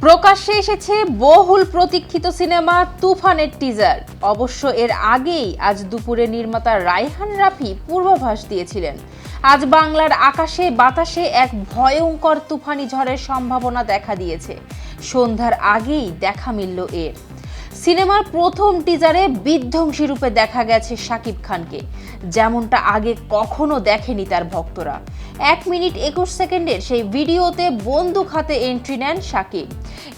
প্রকাশ্যে এসেছে বহুল প্রতীক্ষিত সিনেমা তুফানের টিজার। অবশ্য এর আগেই আজ দুপুরে নির্মাতা রায়হান রাফি পূর্বাভাস দিয়েছিলেন, আজ বাংলার আকাশে বাতাসে এক ভয়ঙ্কর তুফানি ঝড়ের সম্ভাবনা দেখা দিয়েছে। সন্ধ্যার আগেই দেখা মিলল এর। সিনেমার প্রথম টিজারে বিধ্বংসী রূপে দেখা গেছে শাকিব খানকে, যেমনটা আগে কখনো দেখেনি তার ভক্তরা। 1 মিনিট 21 সেকেন্ডের সেই ভিডিওতে বন্দুক হাতে এন্ট্রি নেন শাকিব।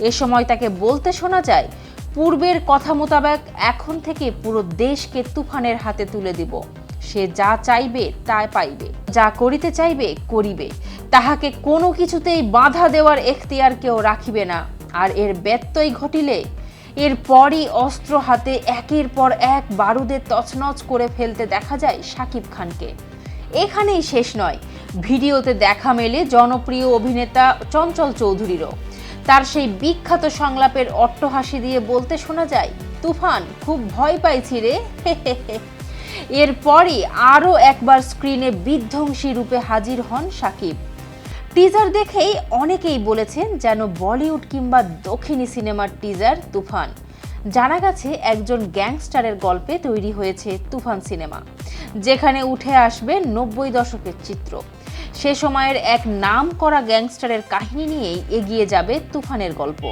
এ সময় তাকে বলতে শোনা যায়, পূর্বের কথা মোতাবেক এখন থেকে পুরো দেশকে তুফানের হাতে তুলে দিব। সে যা চাইবে তা পাইবে, যা করিতে চাইবে করিবে, তাহাকে কোনো কিছুতেই বাধা দেওয়ার এখতিয়ার কেউ রাখিবে না। আর এর ব্যত্যয় ঘটিলে এরপরই অস্ত্র হাতে একের পর এক বারুদে তছনছ করে ফেলতে দেখা যায় শাকিব খানকে। এখানেই শেষ নয়, ভিডিওতে দেখা মেলে জনপ্রিয় অভিনেতা চঞ্চল চৌধুরীরও। তার সেই বিখ্যাত সংলাপের অট্টহাসি দিয়ে বলতে শোনা যায়, তুফান খুব ভয় পাইছি রে। এরপরই আরও একবার স্ক্রিনে বিধ্বংসী রূপে হাজির হন শাকিব। টিজার দেখেই অনেকেই বলেছেন যেন বলিউড কিংবা দক্ষিণী সিনেমার টিজার তুফান। জানা গেছে একজন গ্যাংস্টারের গল্পে তৈরি হয়েছে তুফান সিনেমা, যেখানে উঠে আসবে 90 দশকের চিত্র। সে সময়ের এক নাম করা গ্যাংস্টারের কাহিনী নিয়েই এগিয়ে যাবে তুফানের গল্প।